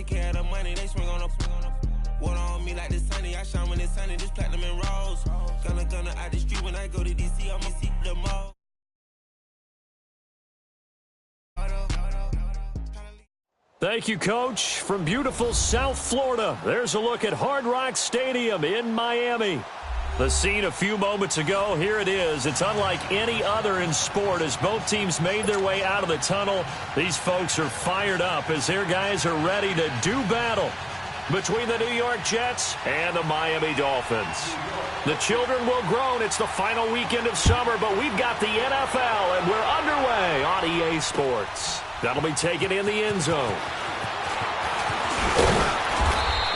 take care of the money, they swing on the water on me like the sunny. I shine when it's sunny, just platinum and rose. Gonna out the street when I go to DC, I'ma see the most. Thank you, Coach. From beautiful South Florida, there's a look at Hard Rock Stadium in Miami. The scene a few moments ago, here it is. It's unlike any other in sport as both teams made their way out of the tunnel. These folks are fired up as their guys are ready to do battle between the New York Jets and the Miami Dolphins. The children will groan. It's the final weekend of summer, but we've got the NFL, and we're underway on EA Sports. That'll be taken in the end zone.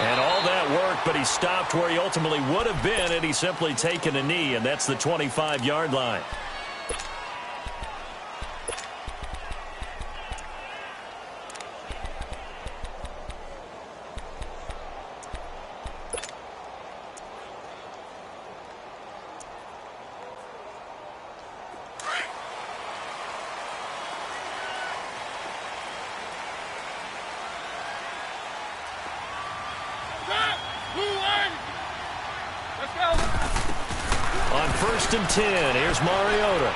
And all that work, but he stopped where he ultimately would have been had he simply taken a knee, and that's the 25-yard line. On 1st and 10, here's Mariota.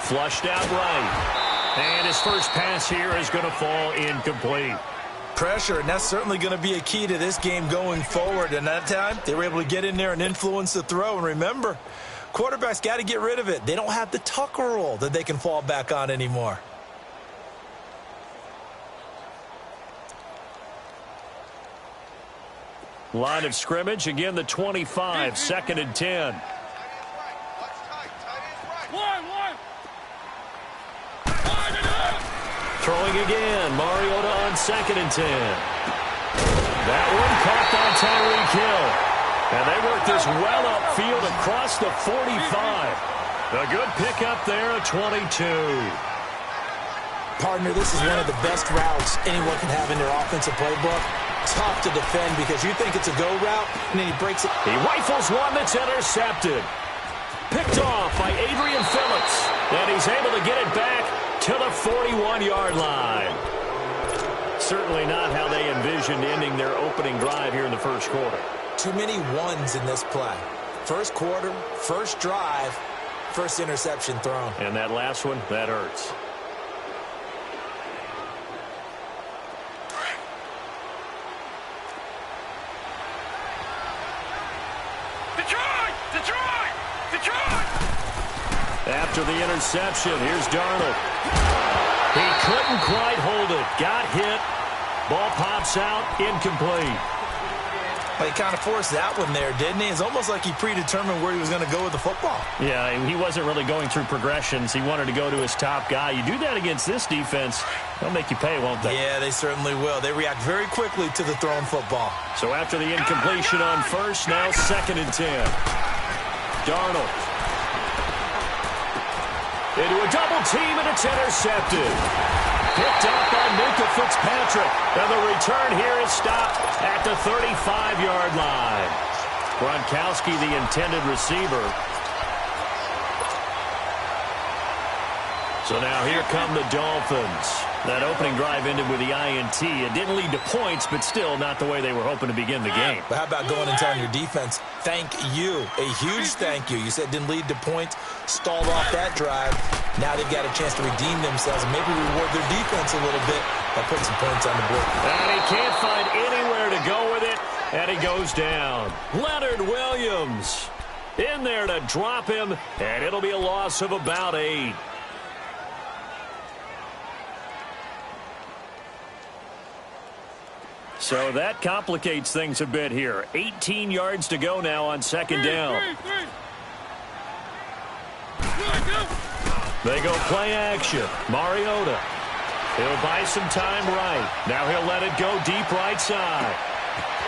Flushed out right. And his first pass here is going to fall incomplete. Pressure, and that's certainly going to be a key to this game going forward. And that time, they were able to get in there and influence the throw. And remember, quarterbacks got to get rid of it. They don't have the Tucker rule that they can fall back on anymore. Line of scrimmage, again the 25, 2nd and 10. Throwing again, Mariota on 2nd and 10. That one caught by Tyreek Hill. And they work this well upfield across the 45. A good pickup there, a 22. Partner, this is one of the best routes anyone can have in their offensive playbook. Tough to defend because you think it's a go route, and then he breaks it. He rifles one that's intercepted. Picked off by Adrian Phillips. And he's able to get it back to the 41-yard line. Certainly not how they envisioned ending their opening drive here in the first quarter. Too many ones in this play. First quarter, first drive, first interception thrown. And that last one, that hurts. After the interception, here's Darnold. He couldn't quite hold it. Got hit. Ball pops out, incomplete. Well, he kind of forced that one there, didn't he? It's almost like he predetermined where he was going to go with the football. Yeah, he wasn't really going through progressions. He wanted to go to his top guy. You do that against this defense, they'll make you pay, won't they? Yeah, they certainly will. They react very quickly to the thrown football. So after the incompletion on first, now 2nd and 10. Darnold. Into a double team, and it's intercepted. Picked up by Minka Fitzpatrick. And the return here is stopped at the 35-yard line. Gronkowski, the intended receiver. So now here come the Dolphins. That opening drive ended with the INT. It didn't lead to points, but still not the way they were hoping to begin the game. But how about going and telling your defense, thank you, a huge thank you. You said it didn't lead to points, stalled off that drive. Now they've got a chance to redeem themselves and maybe reward their defense a little bit by putting some points on the board. And he can't find anywhere to go with it, and he goes down. Leonard Williams in there to drop him, and it'll be a loss of about 8. So that complicates things a bit here. 18 yards to go now on 2nd down. They go play action. Mariota. He'll buy some time right. Now he'll let it go deep right side.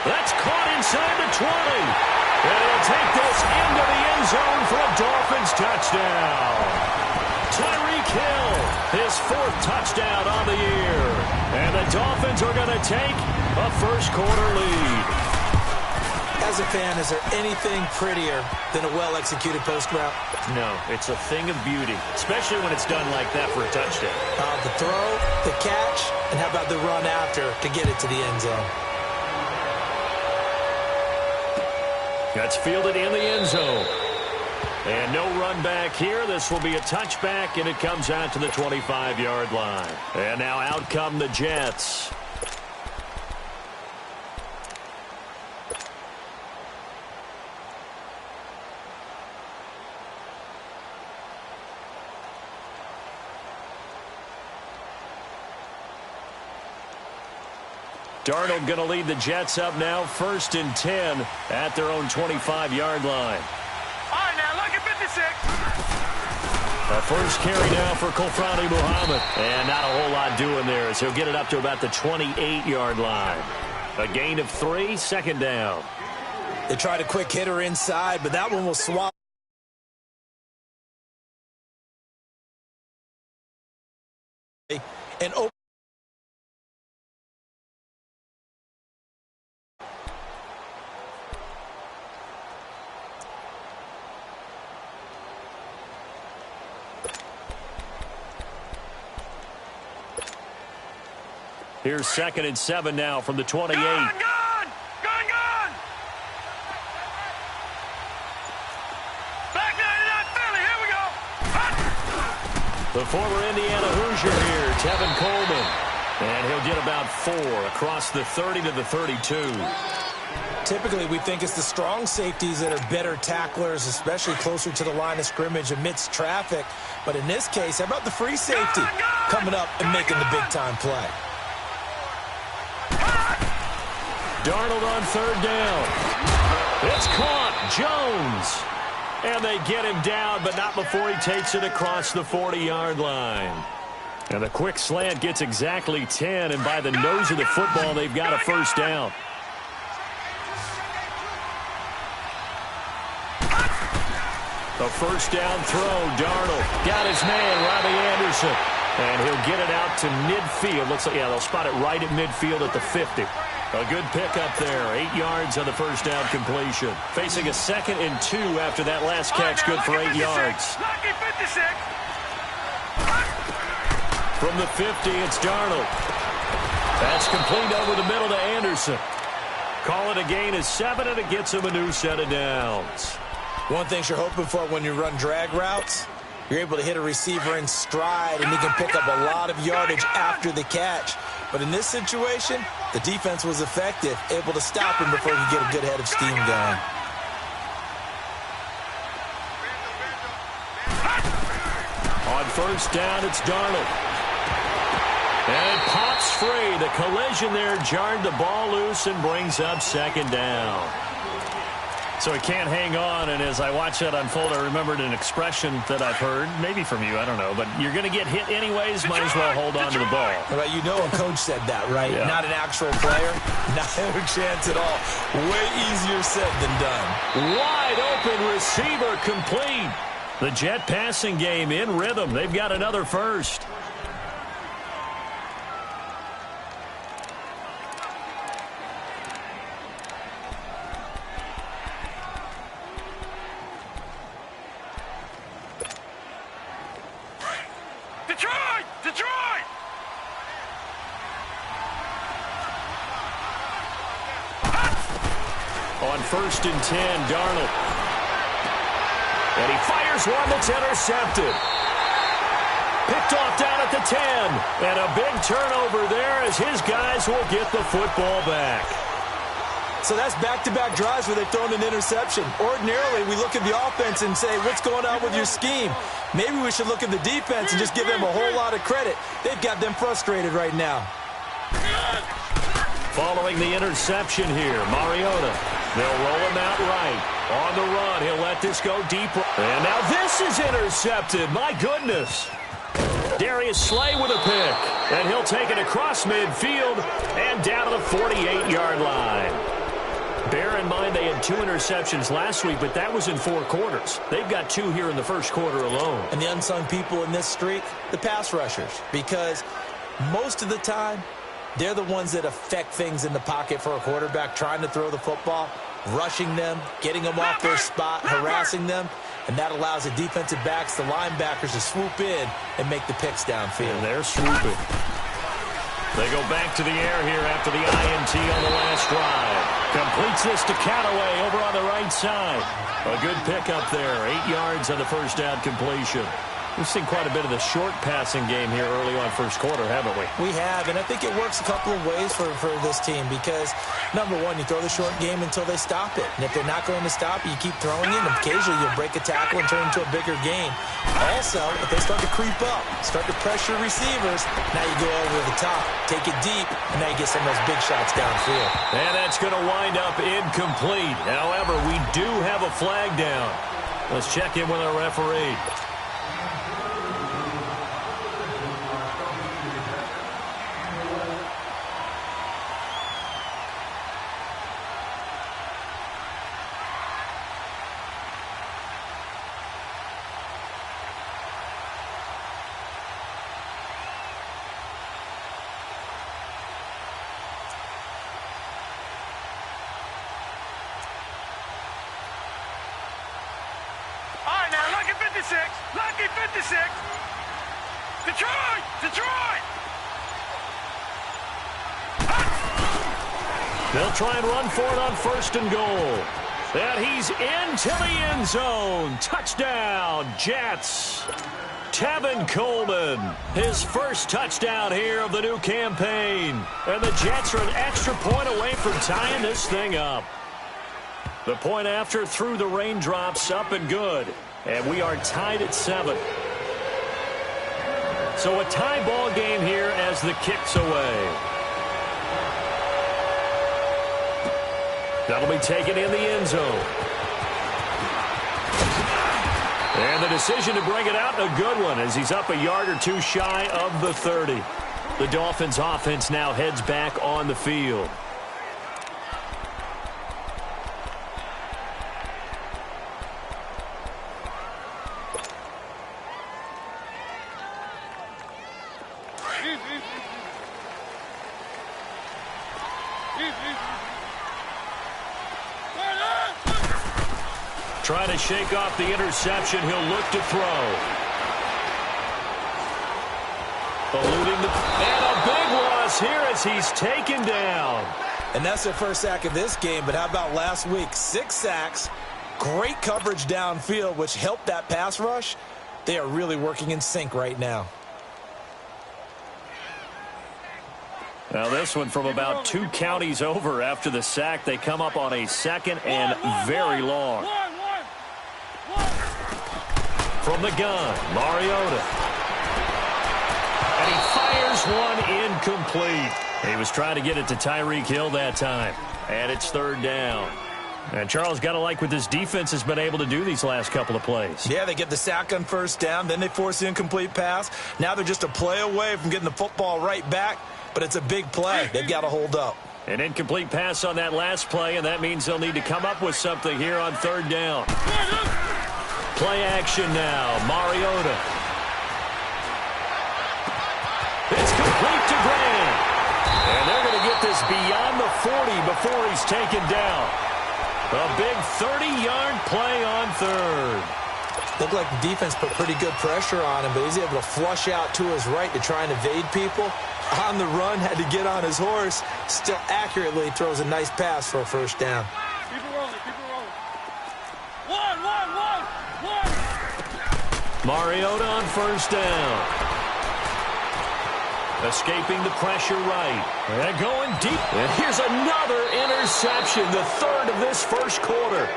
That's caught inside the 20. And he'll take this into the end zone for a Dolphins touchdown. Tyreek Hill, his 4th touchdown on the year. And the Dolphins are going to take a first quarter lead. As a fan, is there anything prettier than a well-executed post route? No, it's a thing of beauty, especially when it's done like that for a touchdown. The throw, the catch, and how about the run after to get it to the end zone? That's fielded in the end zone. And no run back here. This will be a touchback, and it comes out to the 25-yard line. And now out come the Jets. Darnold going to lead the Jets up now, 1st and 10 at their own 25-yard line. All right, now look at 56. A first carry now for Kofrani Muhammad. And not a whole lot doing there as he'll get it up to about the 28-yard line. A gain of 3, 2nd down. They tried a quick hitter inside, but that one will swallow. And open. Here's 2nd and 7 now from the 28. Gone! Back 99 Philly, here we go. The former Indiana Hoosier here, Tevin Coleman. And he'll get about 4 across the 30 to the 32. Typically, we think it's the strong safeties that are better tacklers, especially closer to the line of scrimmage amidst traffic. But in this case, how about the free safety coming up and making the big-time play? Darnold on 3rd down. It's caught. Jones. And they get him down, but not before he takes it across the 40-yard line. And the quick slant gets exactly 10, and by the nose of the football, they've got a 1st down. A 1st down throw. Darnold got his man, Robbie Anderson. And he'll get it out to midfield. Looks like, yeah, they'll spot it right at midfield at the 50. A good pickup there. 8 yards on the 1st down completion. Facing a 2nd and 2 after that last catch. Good for 8 yards. Lucky 56. From the 50, it's Darnold. That's complete over the middle to Anderson. Call it a gain of 7, and it gets him a new set of downs. One thing you're hoping for when you run drag routes, you're able to hit a receiver in stride, and he can pick up a lot of yardage after the catch. But in this situation, the defense was effective, able to stop him before he could get a good head of steam going. On 1st down, it's Darnold. And it pops free. The collision there jarred the ball loose and brings up 2nd down. So he can't hang on, and as I watch that unfold, I remembered an expression that I've heard, maybe from you, I don't know, but you're going to get hit anyways, might as well hold on to the ball. Right, you know a coach said that, right? Yeah. Not an actual player, not a chance at all. Way easier said than done. Wide open receiver complete. The Jet passing game in rhythm. They've got another 1st. Detroit! On 1st and 10, Darnold. And he fires one that's intercepted. Picked off down at the 10. And a big turnover there as his guys will get the football back. So that's back-to-back drives where they've thrown an interception. Ordinarily, we look at the offense and say, what's going on with your scheme? Maybe we should look at the defense and just give them a whole lot of credit. They've got them frustrated right now. Following the interception here, Mariota. They'll roll him out right. On the run, he'll let this go deep. And now this is intercepted. My goodness. Darius Slay with a pick. And he'll take it across midfield and down to the 48-yard line. Bear in mind they had 2 interceptions last week, but that was in 4 quarters. They've got 2 here in the 1st quarter alone. And the unsung people in this streak, the pass rushers, because most of the time, they're the ones that affect things in the pocket for a quarterback trying to throw the football. rushing them, getting them off their spot, harassing them, and that allows the defensive backs, the linebackers, to swoop in and make the picks downfield. And they're swooping. They go back to the air here after the INT on the last drive. Completes this to Callaway over on the right side. A good pickup there. 8 yards on the first down completion. We've seen quite a bit of the short passing game here early on first quarter, haven't we? We have, and I think it works a couple of ways for this team because, number one, you throw the short game until they stop it. And if they're not going to stop it, you keep throwing it, and occasionally you'll break a tackle and turn it into a bigger game. Also, if they start to creep up, start to pressure receivers, now you go over the top, take it deep, and now you get some of those big shots downfield. And that's going to wind up incomplete. However, we do have a flag down. Let's check in with our referee. Lucky 56. Detroit! Detroit! They'll try and run for it on first and goal. And he's into the end zone. Touchdown, Jets. Tevin Coleman, his first touchdown here of the new campaign. And the Jets are an extra point away from tying this thing up. The point after through the raindrops, up and good. And we are tied at 7. So a tie ball game here as the kick's away. That'll be taken in the end zone. And the decision to bring it out, a good one, as he's up a yard or two shy of the 30. The Dolphins offense now heads back on the field. Trying to shake off the interception. He'll look to throw. Eluding the... And a big loss here as he's taken down. And that's their first sack of this game, but how about last week? 6 sacks, great coverage downfield, which helped that pass rush. They are really working in sync right now. Now this one from about 2 counties over after the sack. They come up on a second and very long. From the gun, Mariota. And he fires one incomplete. He was trying to get it to Tyreek Hill that time. And it's 3rd down. And Charles, got to like what this defense has been able to do these last couple of plays. Yeah, they get the sack on first down, then they force the incomplete pass. Now they're just a play away from getting the football right back, but it's a big play. They've got to hold up. An incomplete pass on that last play, and that means they'll need to come up with something here on 3rd down. Play action now, Mariota. It's complete to Grant. And they're going to get this beyond the 40 before he's taken down. A big 30-yard play on 3rd. Looked like the defense put pretty good pressure on him, but he's able to flush out to his right to try and evade people. On the run, had to get on his horse. Still accurately throws a nice pass for a first down. Keep it rolling, keep it rolling. One. Mariota on first down. Escaping the pressure right. And going deep. And here's another interception, the 3rd of this first quarter.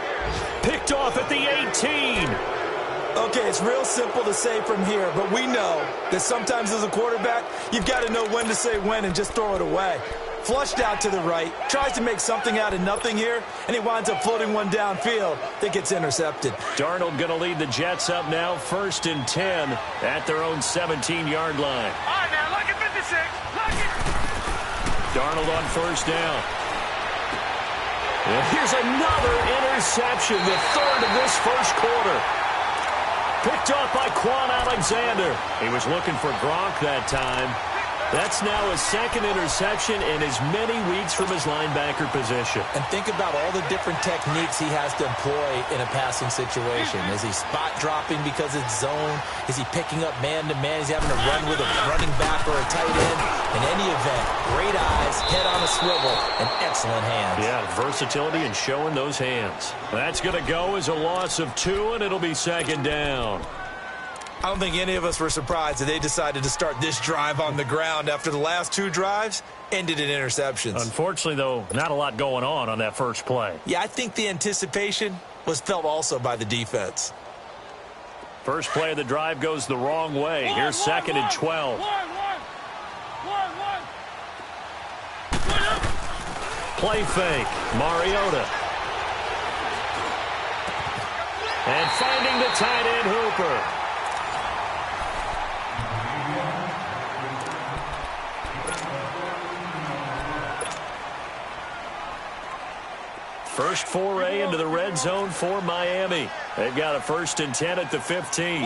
Picked off at the 18. Okay, it's real simple to say from here, but we know that sometimes as a quarterback, you've got to know when to say when and just throw it away. Flushed out to the right, tries to make something out of nothing here, and he winds up floating one downfield that gets intercepted. Darnold going to lead the Jets up now, 1st and 10 at their own 17-yard line. All right, now, lucky 56. Lucky. Darnold on first down. And here's another interception, the 3rd of this first quarter. Picked off by Quan Alexander. He was looking for Gronk that time. That's now his second interception in as many weeks from his linebacker position. And think about all the different techniques he has to employ in a passing situation. Is he spot dropping because it's zone? Is he picking up man-to-man? Is he having to run with a running back or a tight end? In any event, great eyes, head on a swivel, and excellent hands. Yeah, versatility and showing those hands. That's going to go as a loss of 2, and it'll be second down. I don't think any of us were surprised that they decided to start this drive on the ground after the last 2 drives ended in interceptions. Unfortunately, though, not a lot going on that first play. Yeah, I think the anticipation was felt also by the defense. First play of the drive goes the wrong way. Here's second and 12. Play fake. Mariota. And finding the tight end Hooper. First foray into the red zone for Miami. They've got a 1st and 10 at the 15.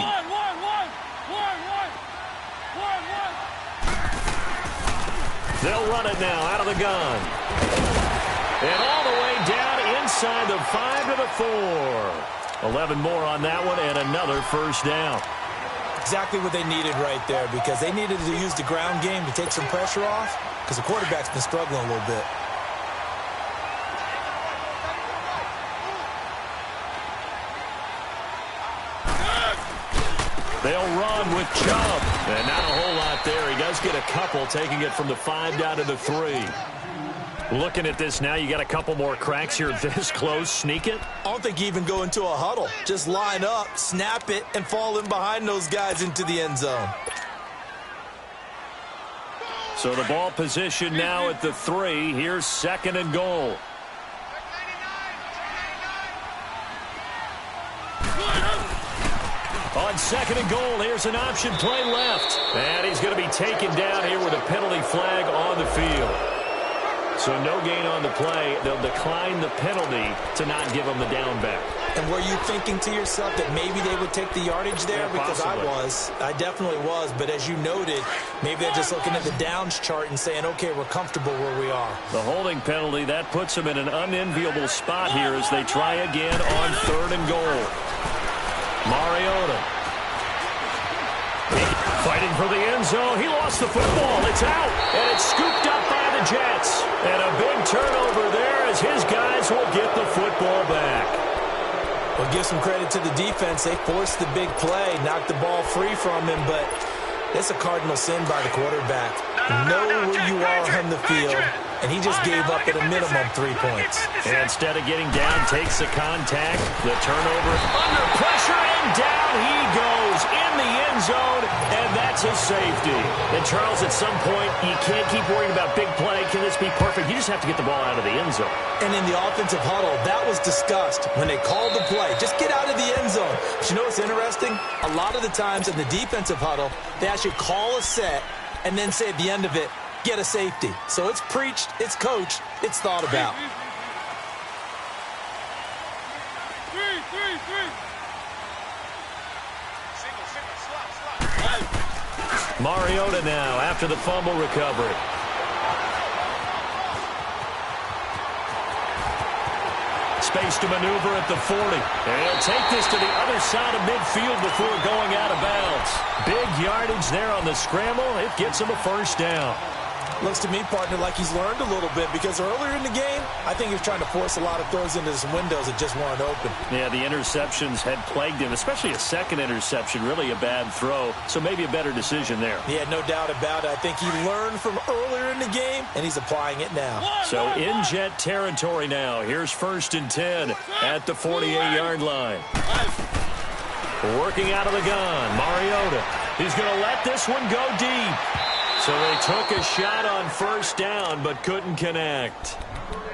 They'll run it now out of the gun. And all the way down inside the 5 to the 4. 11 more on that one and another first down. Exactly what they needed right there, because they needed to use the ground game to take some pressure off, because the quarterback's been struggling a little bit. They'll run with Chubb. And not a whole lot there. He does get a couple, taking it from the 5 down to the 3. Looking at this now, you got a couple more cracks here this close. Sneak it. I don't think you even go into a huddle. Just line up, snap it, and fall in behind those guys into the end zone. So the ball position now at the 3. Here's second and goal. On second and goal, here's an option play left. And he's going to be taken down here with a penalty flag on the field. So no gain on the play. They'll decline the penalty to not give him the down back. And were you thinking to yourself that maybe they would take the yardage there? Yeah, because possibly. I definitely was. But as you noted, maybe they're just looking at the downs chart and saying, okay, we're comfortable where we are. The holding penalty, that puts them in an unenviable spot here as they try again on 3rd and goal. Mariota. Fighting for the end zone. He lost the football. It's out. And it's scooped up by the Jets. And a big turnover there as his guys will get the football back. Well, give some credit to the defense. They forced the big play, knocked the ball free from him, but it's a cardinal sin by the quarterback. Know where you are on the field, and he just gave up at a minimum 3 points. And instead of getting down, takes the contact, the turnover, under pressure, and down he goes in the end zone, and that's a safety. And Charles, at some point, you can't keep worrying about big play. Can this be perfect? You just have to get the ball out of the end zone. And in the offensive huddle, that was discussed when they called the play. Just get out of the end zone. But you know what's interesting? A lot of the times in the defensive huddle, they actually call a set and then say at the end of it, get a safety. So it's preached, it's coached, it's thought about. Mariota now after the fumble recovery. Space to maneuver at the 40. And he'll take this to the other side of midfield before going out of bounds. Big yardage there on the scramble. It gets him a first down. Looks to me, partner, like he's learned a little bit, because earlier in the game, I think he was trying to force a lot of throws into some windows that just weren't open. Yeah, the interceptions had plagued him, especially a second interception, really a bad throw. So maybe a better decision there. Yeah, no doubt about it. I think he learned from earlier in the game, and he's applying it now. So in Jet territory now. Here's 1st and 10 at the 48-yard line. Working out of the gun, Mariota. He's going to let this one go deep. So they took a shot on first down, but couldn't connect.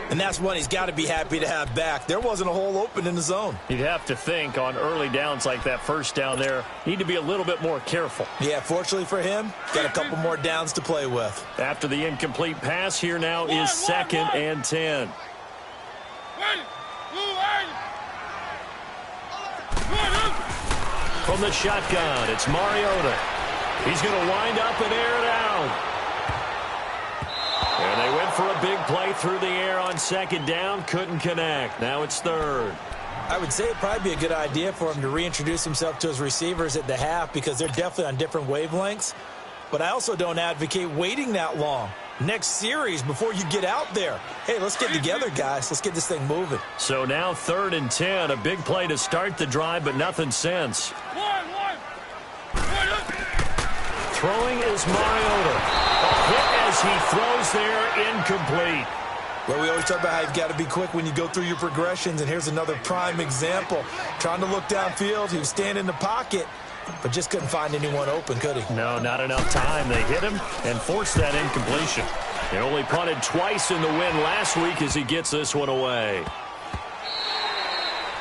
And that's one he's got to be happy to have back. There wasn't a hole open in the zone. You'd have to think on early downs like that first down there, need to be a little bit more careful. Yeah, fortunately for him, got a couple more downs to play with. After the incomplete pass, here now is 2nd and 10. From the shotgun, it's Mariota. He's going to wind up and air it out. for a big play through the air on second down. Couldn't connect. Now it's third. I would say it'd probably be a good idea for him to reintroduce himself to his receivers at the half because they're definitely on different wavelengths. But I also don't advocate waiting that long. Next series before you get out there. Hey, let's get together, guys. Let's get this thing moving. So now 3rd and 10. A big play to start the drive, but nothing since. Throwing is Mariota. A hit as he throws there, incomplete. Well, we always talk about how you've got to be quick when you go through your progressions, and here's another prime example. Trying to look downfield, he was standing in the pocket, but just couldn't find anyone open, could he? No, not enough time. They hit him and forced that incompletion. He only punted twice in the win last week as he gets this one away.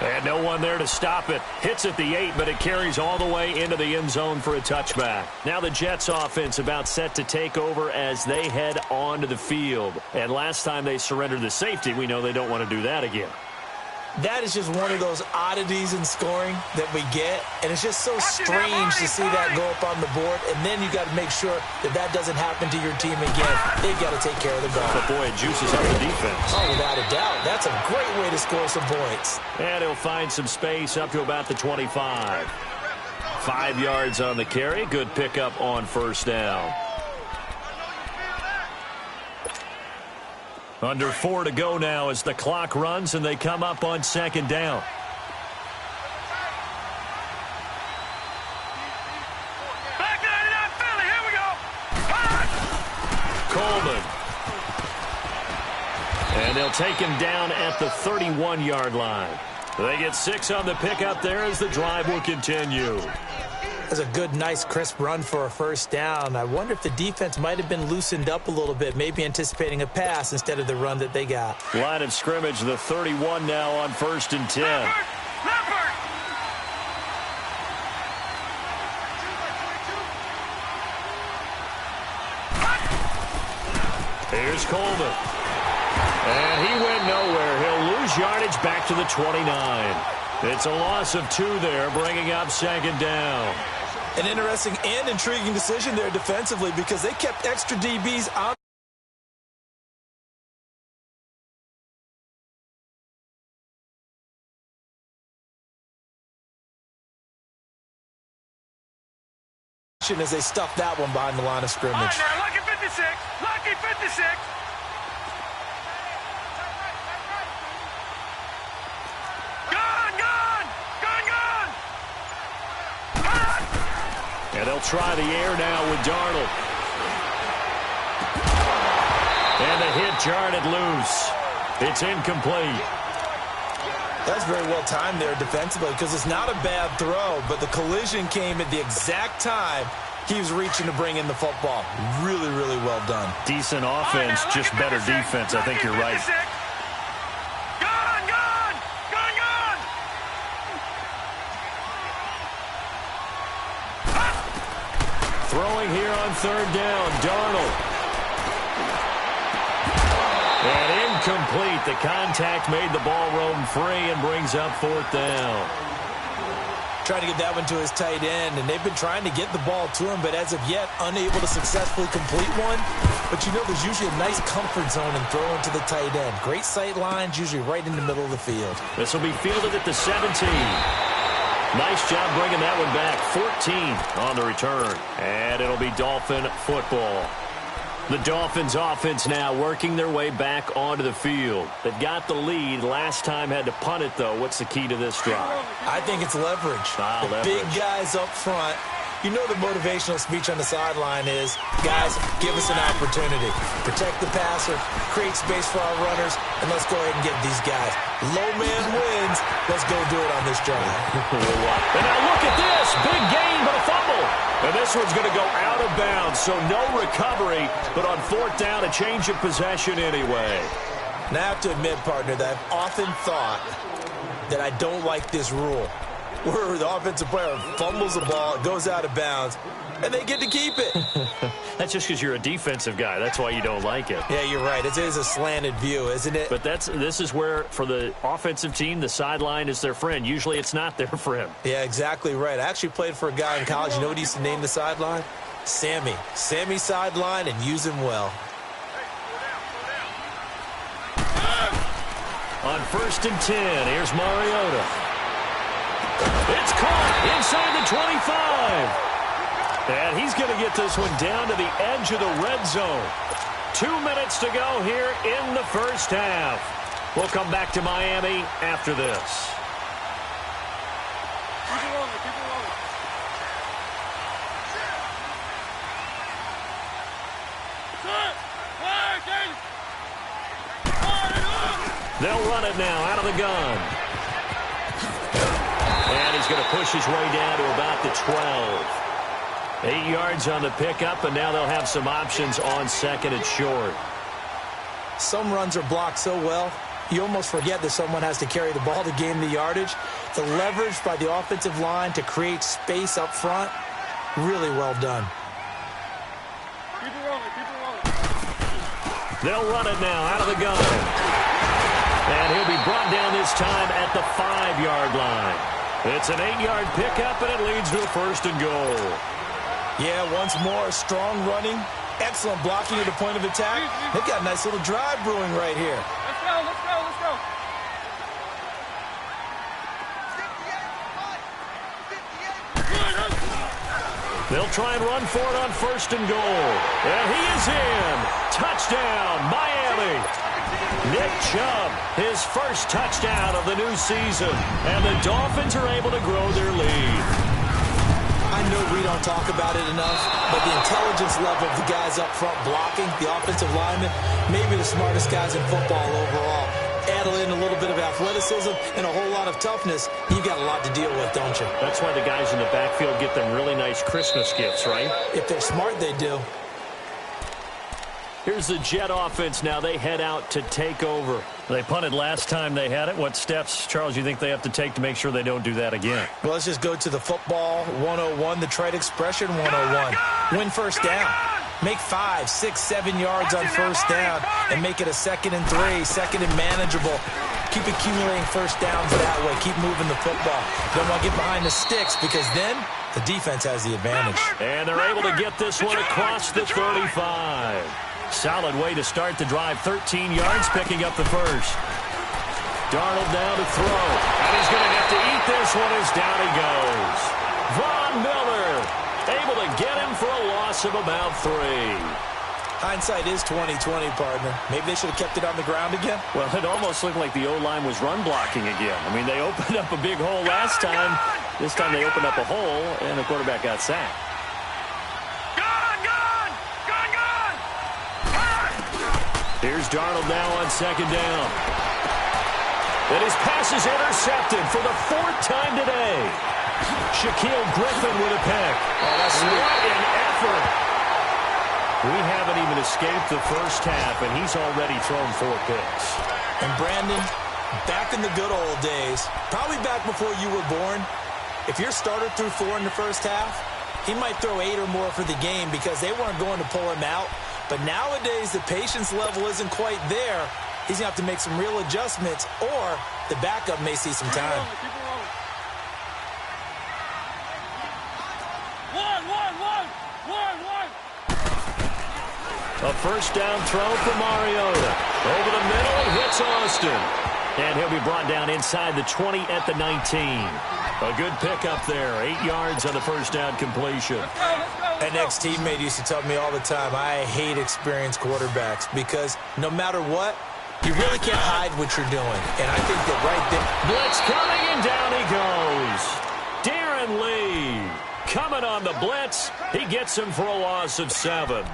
And no one there to stop it. Hits at the 8, but it carries all the way into the end zone for a touchback. Now the Jets offense about set to take over as they head onto the field. And last time they surrendered the safety, we know they don't want to do that again. That is just one of those oddities in scoring that we get, and it's just so strange to see that go up on the board, and then you got to make sure that that doesn't happen to your team again. They've got to take care of the ball. But boy, it juices up the defense. Oh, without a doubt. That's a great way to score some points. And he'll find some space up to about the 25. 5 yards on the carry. Good pickup on first down. Under 4 to go now as the clock runs and they come up on second down. Back to that Philly. Here we go. Coleman. And they'll take him down at the 31-yard line. They get 6 on the pickup there as the drive will continue. That's a good, nice, crisp run for a first down. I wonder if the defense might have been loosened up a little bit, maybe anticipating a pass instead of the run that they got. Line of scrimmage, the 31 now on 1st and 10. Leopard. Here's Coleman. And he went nowhere. He'll lose yardage back to the 29. It's a loss of 2 there, bringing up second down. An interesting and intriguing decision there defensively because they kept extra DBs on. As they stuffed that one behind the line of scrimmage. All right, now, lucky 56. Lucky 56. And they'll try the air now with Darnold. And the hit jarred it loose. It's incomplete. That's very well timed there defensively because it's not a bad throw, but the collision came at the exact time he was reaching to bring in the football. Really, really well done. Decent offense, just better defense. I think you're right. Throwing here on 3rd down, Darnold. And incomplete. The contact made the ball roam free and brings up 4th down. Trying to get that one to his tight end, and they've been trying to get the ball to him, but as of yet, unable to successfully complete one. But you know there's usually a nice comfort zone in throwing to the tight end. Great sight lines, usually right in the middle of the field. This will be fielded at the 17. Nice job bringing that one back. 14 on the return. And it'll be Dolphin football. The Dolphins offense now working their way back onto the field. They've got the lead. Last time had to punt it, though. What's the key to this drive? I think it's leverage. The big guys up front. You know the motivational speech on the sideline is, guys, give us an opportunity. Protect the passer, create space for our runners, and let's go ahead and get these guys. Low man wins. Let's go do it on this drive. And now look at this. Big gain, but a fumble. And this one's going to go out of bounds, so no recovery. But on 4th down, a change of possession anyway. And I have to admit, partner, that I've often thought that I don't like this rule, where the offensive player fumbles the ball, it goes out of bounds, and they get to keep it. That's just because you're a defensive guy. That's why you don't like it. Yeah, you're right. It is a slanted view, isn't it? But this is where, for the offensive team, the sideline is their friend. Usually it's not their friend. Yeah, exactly right. I actually played for a guy in college. You know what he used to name the sideline? Sammy. Sammy sideline, and use him well. on 1st and 10. Here's Mariota. It's caught inside the 25. And he's going to get this one down to the edge of the red zone. 2 minutes to go here in the first half. We'll come back to Miami after this. They'll run it now out of the gun. And he's going to push his way down to about the 12. 8 yards on the pickup, and now they'll have some options on 2nd and short. Some runs are blocked so well, you almost forget that someone has to carry the ball to gain the yardage. The leverage by the offensive line to create space up front, really well done. Keep it rolling, keep it rolling. They'll run it now out of the gun. And he'll be brought down this time at the 5-yard line. It's an 8-yard pickup, and it leads to a 1st and goal. Yeah, once more, strong running, excellent blocking at the point of attack. They've got a nice little drive brewing right here. Let's go, let's go, let's go. They'll try and run for it on 1st and goal. And he is in. Touchdown, Miami. Nick Chubb, his first touchdown of the new season. And the Dolphins are able to grow their lead. I know we don't talk about it enough, but the intelligence level of the guys up front blocking, the offensive linemen, maybe the smartest guys in football overall. Add in a little bit of athleticism and a whole lot of toughness, you've got a lot to deal with, don't you? That's why the guys in the backfield get them really nice Christmas gifts, right? If they're smart, they do. Here's the Jet offense now. They head out to take over. They punted last time they had it. What steps, Charles, you think they have to take to make sure they don't do that again? Well, let's just go to the football 101, the trade expression 101. Win first down. Make 5, 6, 7 yards on first down and make it a 2nd and 3, 2nd and manageable. Keep accumulating first downs that way. Keep moving the football. Don't want to get behind the sticks because then the defense has the advantage. And they're able to get this one across the 35. Solid way to start the drive. 13 yards, picking up the first. Darnold now to throw. And he's going to have to eat this one as down he goes. Von Miller able to get him for a loss of about 3. Hindsight is 20/20, partner. Maybe they should have kept it on the ground again. Well, it almost looked like the O-line was run blocking again. I mean, they opened up a big hole last time. This time they opened up a hole, and the quarterback got sacked. Here's Darnold now on 2nd down. And his pass is intercepted for the 4th time today. Shaquille Griffin with a pick. Oh, that's what an effort. We haven't even escaped the first half, and he's already thrown 4 picks. And Brandon, back in the good old days, probably back before you were born, if your starter threw 4 in the first half, he might throw 8 or more for the game because they weren't going to pull him out. But nowadays, the patience level isn't quite there. He's going to have to make some real adjustments, or the backup may see some time. A first down throw for Mariota. Over the middle, he hits Austin. And he'll be brought down inside the 20 at the 19. A good pickup there. 8 yards on the first down completion. An ex-teammate used to tell me all the time, I hate experienced quarterbacks because no matter what, you really can't hide what you're doing. And I think that right there... Blitz coming, and down he goes. Darren Lee coming on the blitz. He gets him for a loss of 7.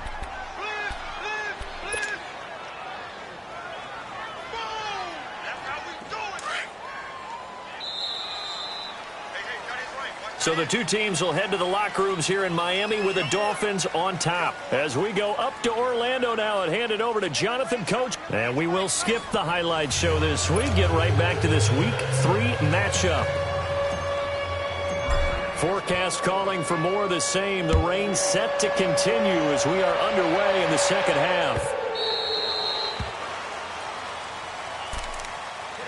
So the two teams will head to the locker rooms here in Miami with the Dolphins on top. As we go up to Orlando now and hand it over to Jonathan Coach. And we will skip the highlight show this week. Get right back to this Week 3 matchup. Forecast calling for more of the same. The rain set to continue as we are underway in the second half.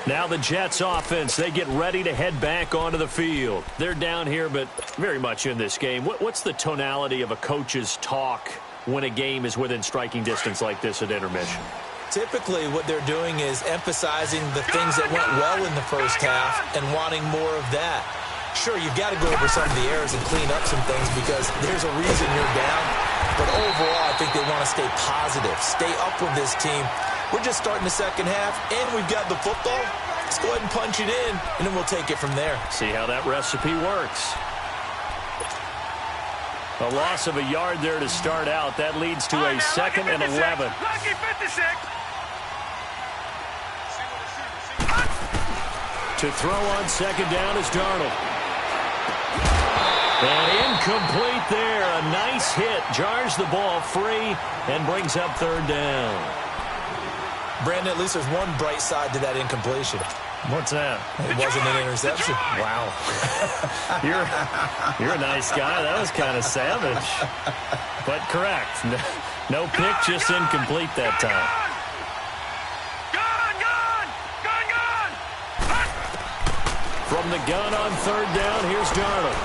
Now the Jets offense, they get ready to head back onto the field. They're down here, but very much in this game. What's the tonality of a coach's talk when a game is within striking distance like this at intermission? Typically, what they're doing is emphasizing the things that went well in the first half and wanting more of that. Sure, you've got to go over some of the errors and clean up some things because there's a reason you're down. But overall, I think they want to stay positive, stay up with this team. We're just starting the second half, and we've got the football. Let's go ahead and punch it in, and then we'll take it from there. See how that recipe works. A loss of a yard there to start out. That leads to a 2nd and 11. To throw on second down is Darnold. And incomplete there. A nice hit. Jars the ball free and brings up 3rd down. Brandon, at least there's one bright side to that incompletion. What's that? It wasn't an interception. Wow. You're a nice guy. That was kind of savage. But correct. No pick, just incomplete that time. From the gun on 3rd down, here's Darnold.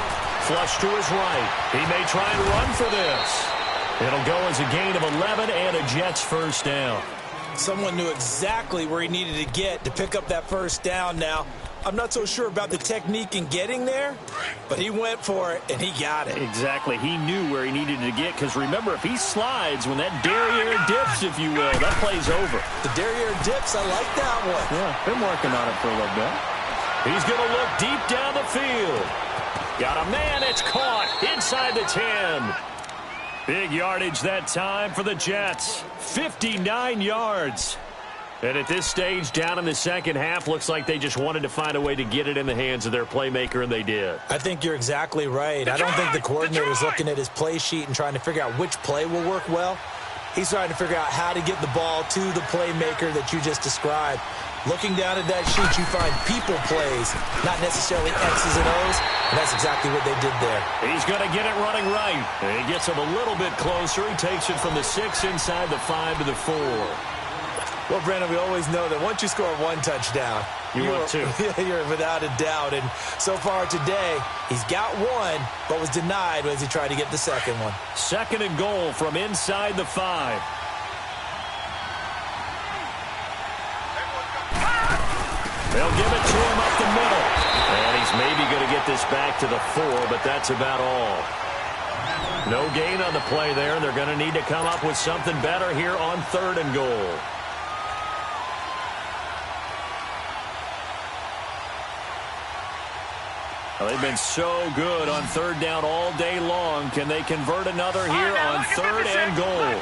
Flush to his right. He may try and run for this. It'll go as a gain of 11 and a Jets 1st down. Someone knew exactly where he needed to get to pick up that 1st down now. I'm not so sure about the technique in getting there, but he went for it, and he got it. Exactly. He knew where he needed to get, because remember, if he slides, when that derriere dips, if you will, that play's over. The derriere dips, I like that one. Yeah, been working on it for a little bit. He's going to look deep down the field. Got a man, it's caught inside the 10. Big yardage that time for the Jets. 59 yards. And at this stage, down in the second half, looks like they just wanted to find a way to get it in the hands of their playmaker, and they did. I think you're exactly right. I don't think the coordinator's looking at his play sheet and trying to figure out which play will work well. He's trying to figure out how to get the ball to the playmaker that you just described. Looking down at that sheet, you find people plays, not necessarily X's and O's, and that's exactly what they did there. He's going to get it running right. And he gets him a little bit closer. He takes it from the 6 inside the 5 to the 4. Well, Brandon, we always know that once you score one touchdown, you're without a doubt. And so far today, he's got one, but was denied as he tried to get the second one. 2nd and goal from inside the 5. They'll give it to him up the middle. And he's maybe going to get this back to the 4, but that's about all. No gain on the play there. They're going to need to come up with something better here on 3rd and goal. Well, they've been so good on 3rd down all day long. Can they convert another here on 3rd and goal?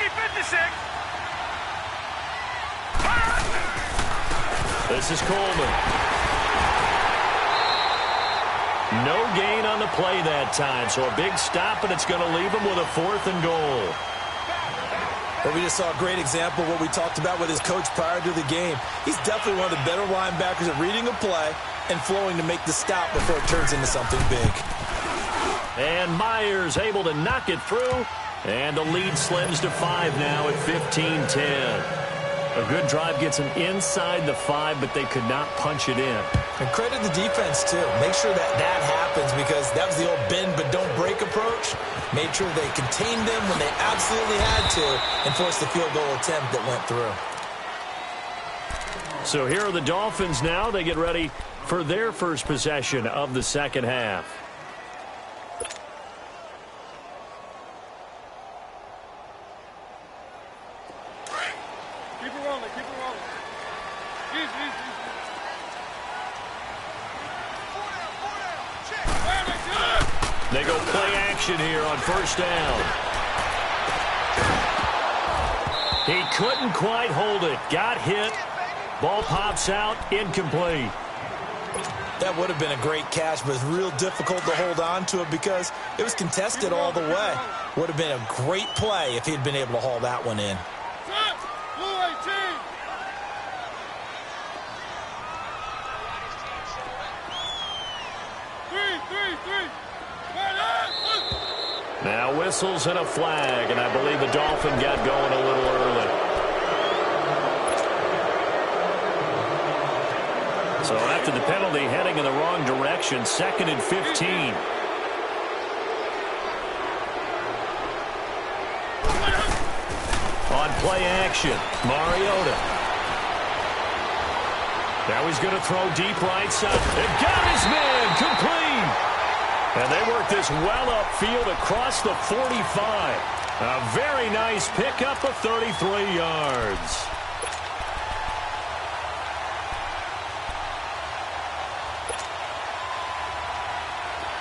This is Coleman. No gain on the play that time, so a big stop, and it's going to leave him with a 4th and goal. Well, we just saw a great example of what we talked about with his coach prior to the game. He's definitely one of the better linebackers at reading a play and flowing to make the stop before it turns into something big. And Myers able to knock it through, and the lead slims to 5 now at 15-10. A good drive gets them inside the 5, but they could not punch it in. And credit the defense, too. Make sure that happens, because that was the old bend but don't break approach. Made sure they contained them when they absolutely had to and forced the field goal attempt that went through. So here are the Dolphins now. They get ready for their first possession of the second half. Keep it rolling, keep it rolling. Easy, easy, easy. They go play action here on 1st down. He couldn't quite hold it. Got hit. Ball pops out. Incomplete. That would have been a great catch, but it's real difficult to hold on to it because it was contested all the way. Would have been a great play if he'd been able to haul that one in. Now whistles and a flag, and I believe the Dolphin got going a little early. So after the penalty, heading in the wrong direction, 2nd and 15. On play action, Mariota. Now he's going to throw deep right side. And got his man complete. And they work this well upfield across the 45. A very nice pickup of 33 yards.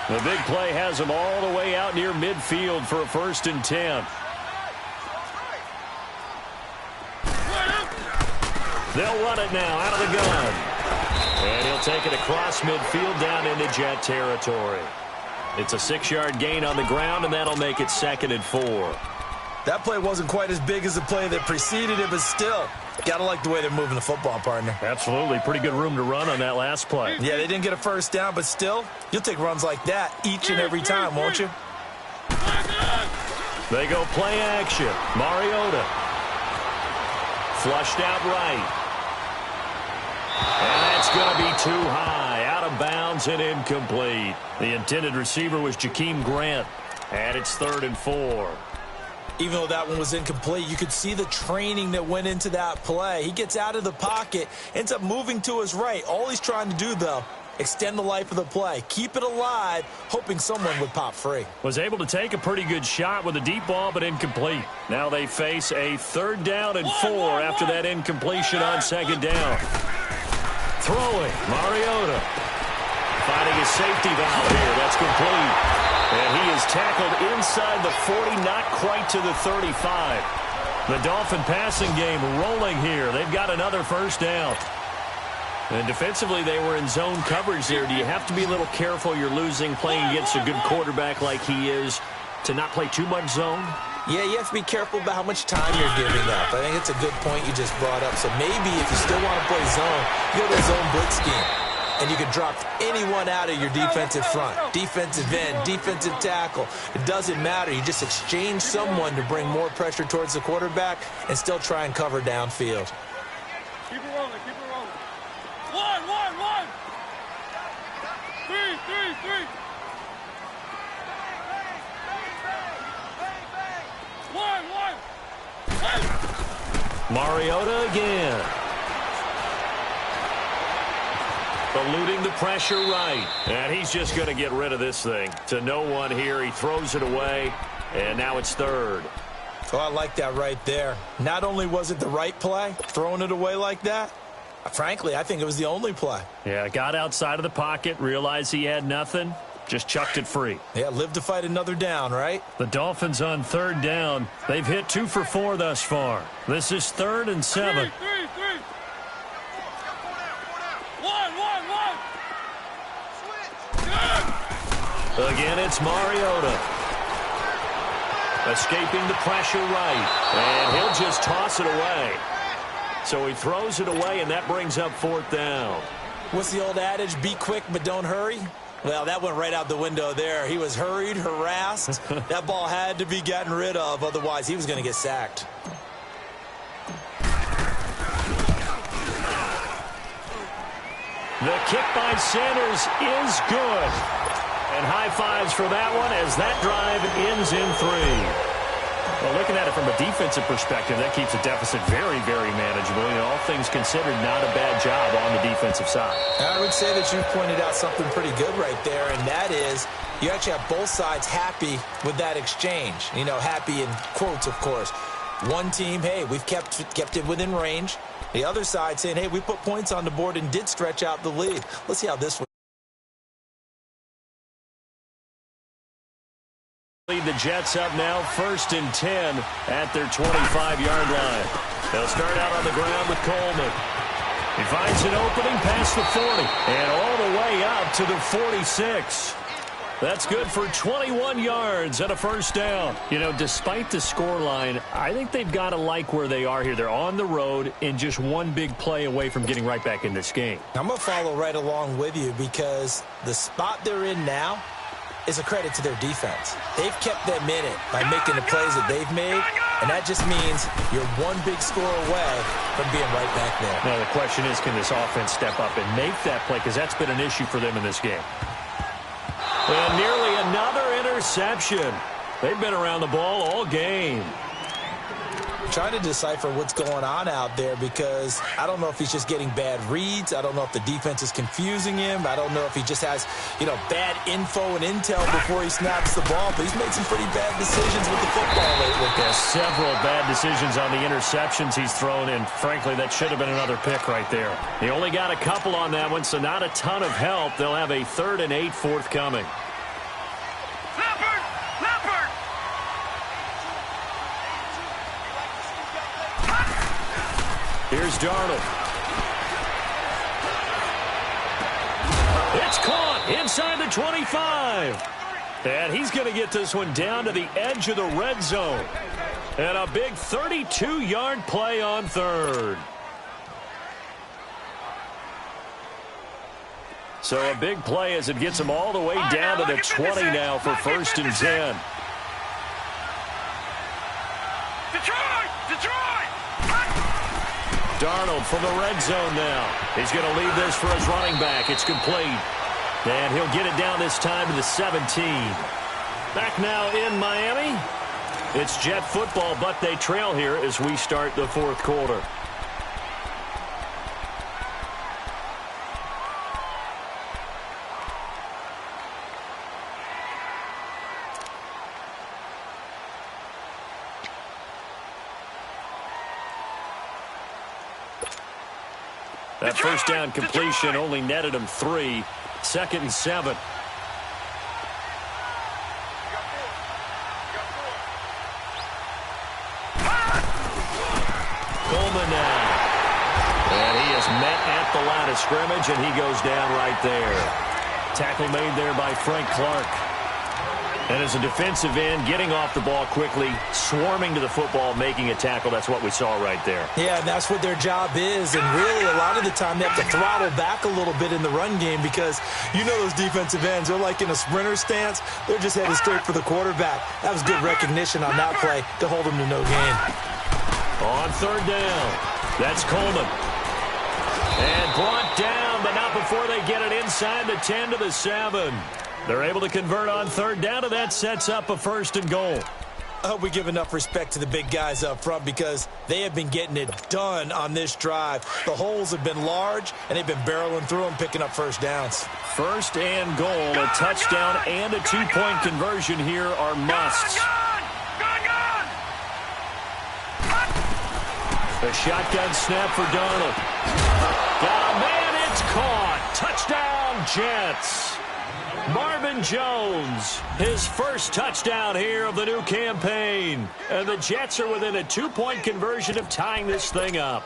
The big play has him all the way out near midfield for a 1st and 10. They'll run it now out of the gun. And he'll take it across midfield down into Jet territory. It's a 6-yard gain on the ground, and that'll make it 2nd and 4. That play wasn't quite as big as the play that preceded it, but still, gotta like the way they're moving the football, partner. Absolutely. Pretty good room to run on that last play. Yeah, they didn't get a 1st down, but still, you'll take runs like that each and every time, won't you? They go play action. Mariota. Flushed out right. And that's going to be too high. Out of bounds and incomplete. The intended receiver was Jakeem Grant. And it's 3rd and 4. Even though that one was incomplete, you could see the training that went into that play. He gets out of the pocket, ends up moving to his right. All he's trying to do, though, extend the life of the play. Keep it alive, hoping someone would pop free. Was able to take a pretty good shot with a deep ball, but incomplete. Now they face a 3rd down and 4 after that incompletion on 2nd down. Throwing, Mariota. Finding his safety valve here. That's complete. And he is tackled inside the 40, not quite to the 35. The Dolphin passing game rolling here. They've got another 1st down. And defensively, they were in zone coverage there. Do you have to be a little careful? You're losing, playing against a good quarterback like he is, to not play too much zone? Yeah, you have to be careful about how much time you're giving up. I think it's a good point you just brought up. So maybe if you still want to play zone, you go to zone blitz scheme. And you can drop anyone out of your defensive front. Defensive end, defensive tackle. It doesn't matter. You just exchange someone to bring more pressure towards the quarterback and still try and cover downfield. Keep it rolling, keep it rolling. One. 3. 1. Mariota again. Eluding the pressure right. And he's just going to get rid of this thing. To no one here. He throws it away. And now it's 3rd. Oh, I like that right there. Not only was it the right play, throwing it away like that, frankly, I think it was the only play. Yeah, got outside of the pocket, realized he had nothing, just chucked it free. Yeah, live to fight another down, right? The Dolphins on 3rd down. They've hit 2 for 4 thus far. This is 3rd and 7. 3. 1. Again, it's Mariota. Escaping the pressure right. And he'll just toss it away. So he throws it away, and that brings up 4th down. What's the old adage? Be quick, but don't hurry? Well, that went right out the window there. He was hurried, harassed. That ball had to be gotten rid of. Otherwise, he was going to get sacked. The kick by Sanders is good. And high fives for that one as that drive ends in 3. Well, looking at it from a defensive perspective, that keeps the deficit very, very manageable. You know, all things considered, not a bad job on the defensive side. I would say that you pointed out something pretty good right there, and that is you actually have both sides happy with that exchange. You know, happy in quotes, of course. One team, hey, we've kept it within range. The other side saying, hey, we put points on the board and did stretch out the lead. Let's see how this one. Lead the Jets up now, 1st and 10 at their 25-yard line. They'll start out on the ground with Coleman. He finds an opening past the 40 and all the way up to the 46. That's good for 21 yards and a 1st down. You know, despite the scoreline, I think they've got to like where they are here. They're on the road and just one big play away from getting right back in this game. I'm going to follow right along with you because the spot they're in now is a credit to their defense. They've kept them in it by making the plays that they've made, and that just means you're one big score away from being right back there. Now, the question is, can this offense step up and make that play? Because that's been an issue for them in this game. And nearly another interception. They've been around the ball all game. trying to decipher what's going on out there because I don't know if he's just getting bad reads. I don't know if the defense is confusing him. I don't know if he just has, bad info and intel before he snaps the ball. But he's made some pretty bad decisions with the football lately. Yeah, several bad decisions on the interceptions he's thrown, and frankly, that should have been another pick right there. He only got a couple on that one, so not a ton of help. They'll have a 3rd and 8 forthcoming. Here's Darnold. It's caught inside the 25. And he's going to get this one down to the edge of the red zone. And a big 32-yard play on 3rd. So a big play as it gets him all the way down to the 20 now for 1st and 10. Darnold from the red zone now. He's going to leave this for his running back. It's complete. And he'll get it down this time to the 17. Back now in Miami. It's Jet football, but they trail here as we start the 4th quarter. That first down completion only netted him 3. 2nd and 7. Coleman now. And he is met at the line of scrimmage, and he goes down right there. Tackle made there by Frank Clark. And as a defensive end, getting off the ball quickly, swarming to the football, making a tackle. That's what we saw right there. Yeah, and that's what their job is. And really, a lot of the time, they have to throttle back a little bit in the run game because those defensive ends, they're like in a sprinter stance. They're just headed straight for the quarterback. That was good recognition on that play to hold them to no gain. On 3rd down, that's Coleman. And brought down, but not before they get it inside the 10 to the 7. They're able to convert on 3rd down, and that sets up a 1st and goal. I hope we give enough respect to the big guys up front because they have been getting it done on this drive. The holes have been large, and they've been barreling through them, picking up 1st downs. 1st and goal, a touchdown and a 2-point conversion here are musts. A shotgun snap for Darnold. Got a man, it's caught. Touchdown, Jets. Marvin Jones, his first touchdown here of the new campaign. And the Jets are within a 2-point conversion of tying this thing up.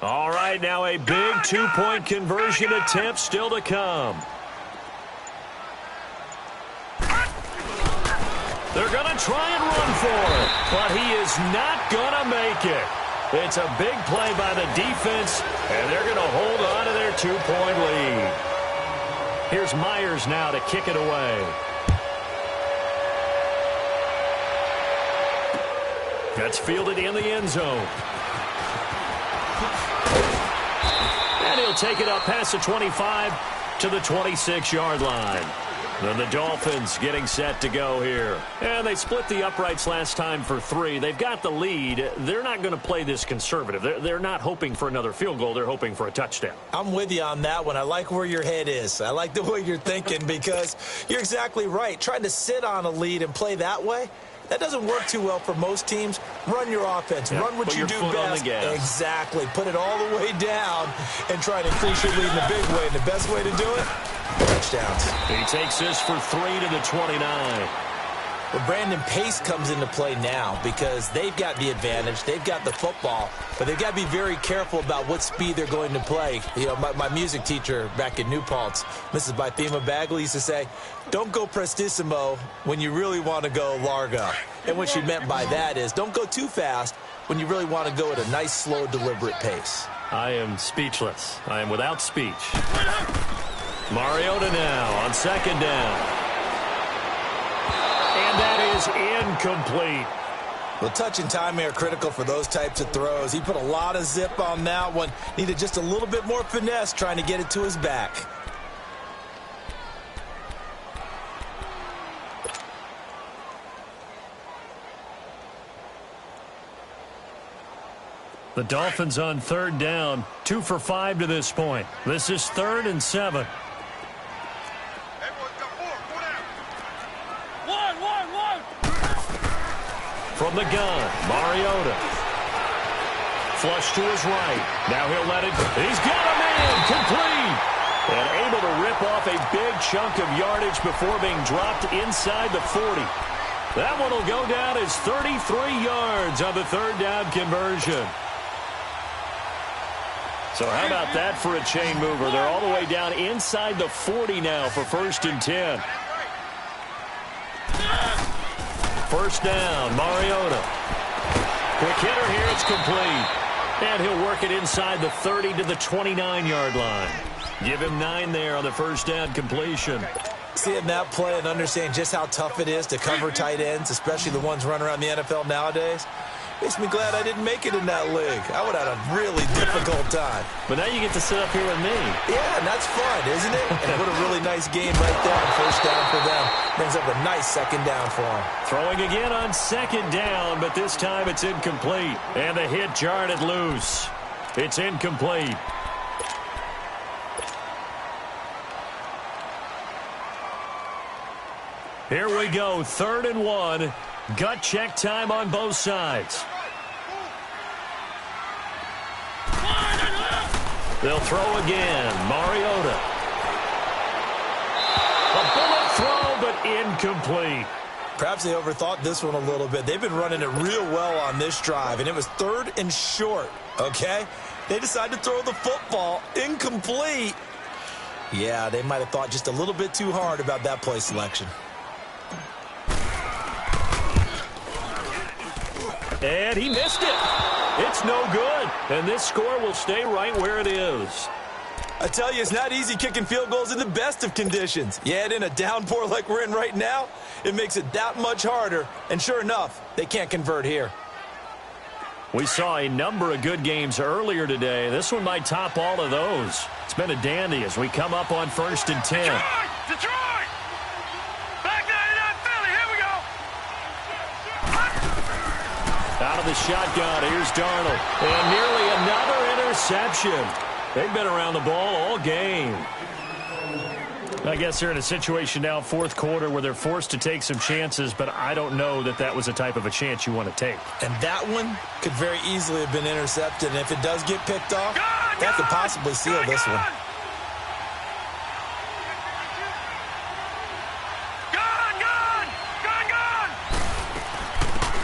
All right, now a big 2-point conversion attempt still to come. They're going to try and run for it, but he is not going to make it. It's a big play by the defense, and they're going to hold on to their 2-point lead. Here's Myers now to kick it away. That's fielded in the end zone. And he'll take it up past the 25 to the 26-yard line. Then the Dolphins getting set to go here. And they split the uprights last time for 3. They've got the lead. They're not going to play this conservative. They're not hoping for another field goal. They're hoping for a touchdown. I'm with you on that one. I like where your head is. I like the way you're thinking because you're exactly right. Trying to sit on a lead and play that way, that doesn't work too well for most teams. Run your offense. Yep. Run what Put you your do foot best. on the gas. Exactly. Put it all the way down and try to increase your lead in a big way. And the best way to do it, touchdowns. He takes this for 3 to the 29. Well, Brandon, pace comes into play now because they've got the advantage. They've got the football, but they've got to be very careful about what speed they're going to play. You know, my music teacher back in New Paltz, Mrs. Bythema Bagley, used to say, don't go prestissimo when you really want to go largo. And what she meant by that is don't go too fast when you really want to go at a nice, slow, deliberate pace. I am speechless. I am without speech. Mariota now on second down. And that is incomplete. Well, touch and timing are critical for those types of throws. He put a lot of zip on that one. Needed just a little bit more finesse trying to get it to his back. The Dolphins on third down, 2 for 5 to this point. This is 3rd and 7. From the gun, Mariota. Flush to his right. Now he'll let it. He's got a man. Complete. And able to rip off a big chunk of yardage before being dropped inside the 40. That one will go down as 33 yards on the third down conversion. So how about that for a chain mover? They're all the way down inside the 40 now for 1st and 10. First down, Mariota. Quick hitter here, it's complete. And he'll work it inside the 30 to the 29-yard line. Give him 9 there on the first down completion. Seeing that play and understand just how tough it is to cover tight ends, especially the ones running around the NFL nowadays, makes me glad I didn't make it in that league. I would have had a really difficult time. But now you get to sit up here with me. Yeah, and that's fun, isn't it? And what a really nice game right there on first down for them. Brings up a nice second down for them. Throwing again on second down, but this time it's incomplete. And the hit jarred it loose. It's incomplete. Here we go, 3rd and 1. Gut check time on both sides. They'll throw again. Mariota. A bullet throw, but incomplete. Perhaps they overthought this one a little bit. They've been running it real well on this drive, and it was 3rd and short, okay? They decided to throw the football incomplete. Yeah, they might have thought just a little bit too hard about that play selection. And he missed it. It's no good. And this score will stay right where it is. I tell you, it's not easy kicking field goals in the best of conditions. Yet in a downpour like we're in right now, it makes it that much harder. And sure enough, they can't convert here. We saw a number of good games earlier today. This one might top all of those. It's been a dandy as we come up on 1st and 10. Detroit! Back 99 Philly, here we go! Out of the shotgun, here's Darnold. And nearly another interception. They've been around the ball all game. I guess they're in a situation now, 4th quarter, where they're forced to take some chances, but I don't know that that was the type of a chance you want to take. And that one could very easily have been intercepted. And if it does get picked off, that could possibly seal this one.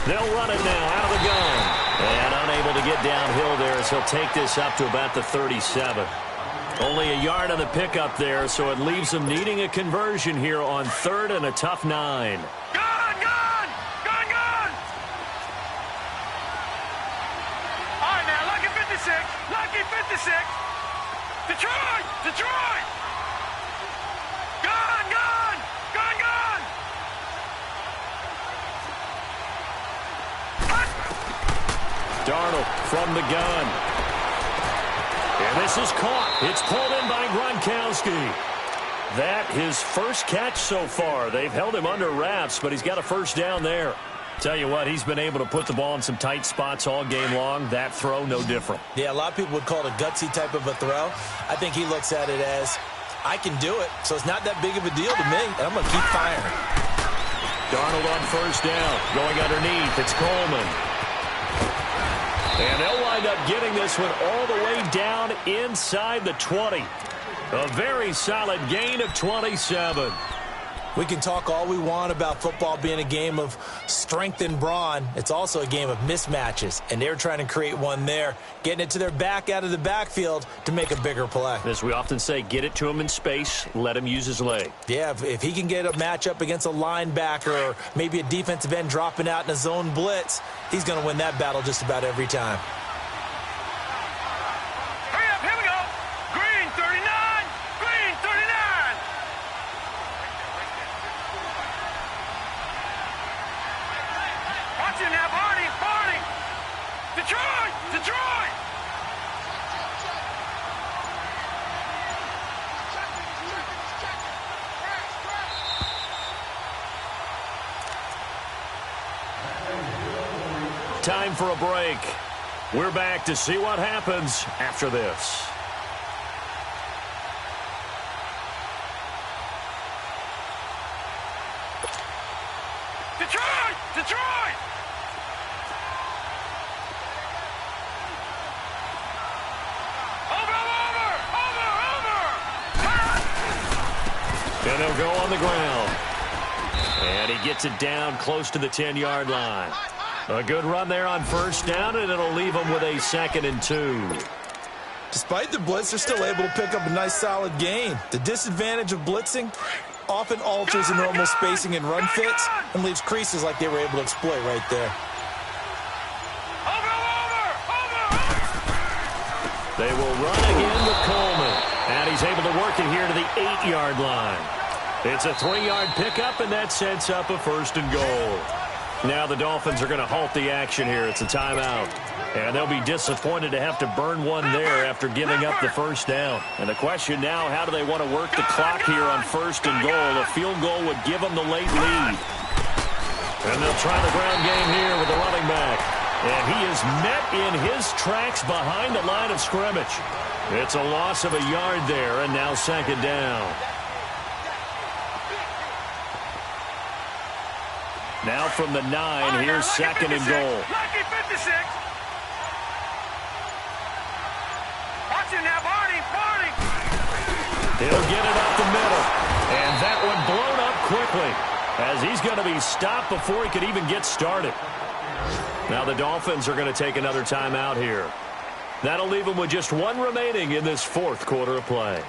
They'll run it now out of the gun. And unable to get downhill there as he'll take this up to about the 37. Only a yard on the pickup there, so it leaves them needing a conversion here on 3rd and a tough 9. Gun! All right, now, lucky 56. Lucky 56. Detroit! Gun! Darnold from the gun. And this is caught. It's pulled in by Gronkowski. That his first catch so far. They've held him under wraps, but he's got a first down there. Tell you what, he's been able to put the ball in some tight spots all game long. That throw, no different. Yeah, a lot of people would call it a gutsy type of a throw. I think he looks at it as, I can do it, so it's not that big of a deal to me, and I'm going to keep firing. Darnold on first down. Going underneath, it's Coleman. And they'll wind up getting this one all the way down inside the 20. A very solid gain of 27. We can talk all we want about football being a game of strength and brawn. It's also a game of mismatches, and they're trying to create one there, getting it to their back out of the backfield to make a bigger play. As we often say, get it to him in space, let him use his leg. Yeah, if he can get a matchup against a linebacker or maybe a defensive end dropping out in a zone blitz, he's going to win that battle just about every time. Hurry up, here we go. Green 39. Detroit! Detroit! Time for a break. We're back to see what happens after this. Detroit! Detroit! And they'll go on the ground. And he gets it down close to the 10-yard line. A good run there on first down, and it'll leave them with a 2nd and 2. Despite the blitz, they're still able to pick up a nice, solid gain. The disadvantage of blitzing often alters the normal spacing and run fits and leaves creases like they were able to exploit right there. They will run again with Coleman. And he's able to work it here to the 8-yard line. It's a 3-yard pickup, and that sets up a 1st and goal. Now the Dolphins are going to halt the action here. It's a timeout. And they'll be disappointed to have to burn one there after giving up the first down. And the question now, how do they want to work the clock here on 1st and goal? A field goal would give them the late lead. And they'll try the ground game here with the running back. And he is met in his tracks behind the line of scrimmage. It's a loss of a yard there, and now 2nd down. Now from the 9, here's 2nd and goal. Lucky 56. Watch him now, Barney. Barney. He'll get it up the middle. And that one blown up quickly as he's going to be stopped before he could even get started. Now the Dolphins are going to take another timeout here. That'll leave them with just one remaining in this 4th quarter of play.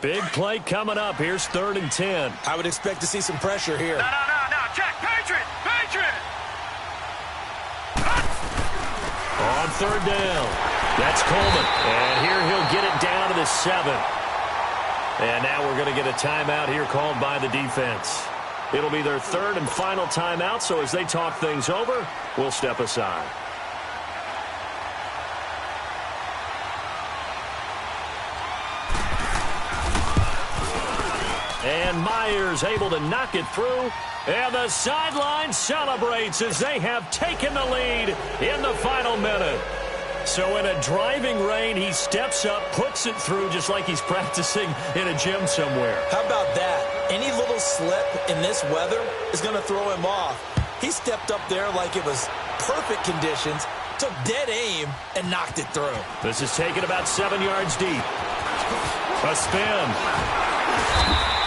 Big play coming up. Here's 3rd and 10. I would expect to see some pressure here. No. Check. Patriot. Patriot. On 3rd down. That's Coleman. And here he'll get it down to the 7. And now we're going to get a timeout here called by the defense. It'll be their 3rd and final timeout, so as they talk things over, we'll step aside. And Myers able to knock it through. And the sideline celebrates as they have taken the lead in the final minute. So in a driving rain, he steps up, puts it through just like he's practicing in a gym somewhere. How about that? Any little slip in this weather is going to throw him off. He stepped up there like it was perfect conditions, took dead aim, and knocked it through. This is taken about 7 yards deep. A spin.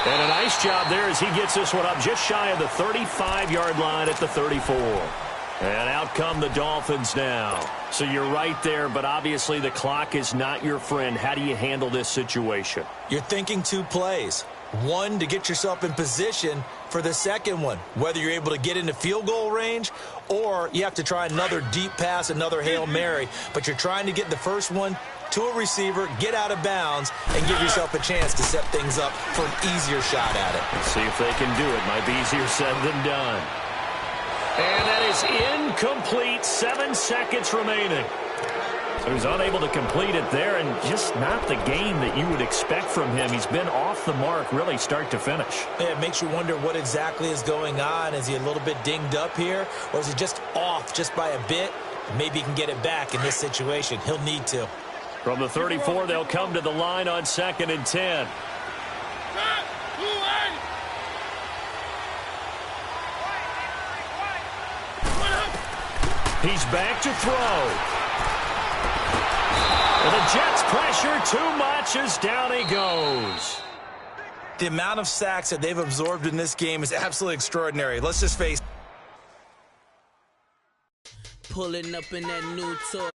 And a nice job there as he gets this one up just shy of the 35-yard line at the 34. And out come the Dolphins now. So you're right there, but obviously the clock is not your friend. How do you handle this situation? You're thinking 2 plays. One, to get yourself in position for the second one, whether you're able to get into field goal range or you have to try another deep pass, another Hail Mary. But you're trying to get the first one to a receiver, get out of bounds, and give yourself a chance to set things up for an easier shot at it. Let's see if they can do it. Might be easier said than done. And that is incomplete. 7 seconds remaining. So he's unable to complete it there, and just not the game that you would expect from him. He's been off the mark really start to finish. Yeah, it makes you wonder what exactly is going on. Is he a little bit dinged up here, or is he just off just by a bit? Maybe he can get it back in this situation. He'll need to. From the 34, they'll come to the line on 2nd and 10. He's back to throw. And the Jets pressure too much as down he goes. The amount of sacks that they've absorbed in this game is absolutely extraordinary. Let's just face it. Pulling up in that new toy.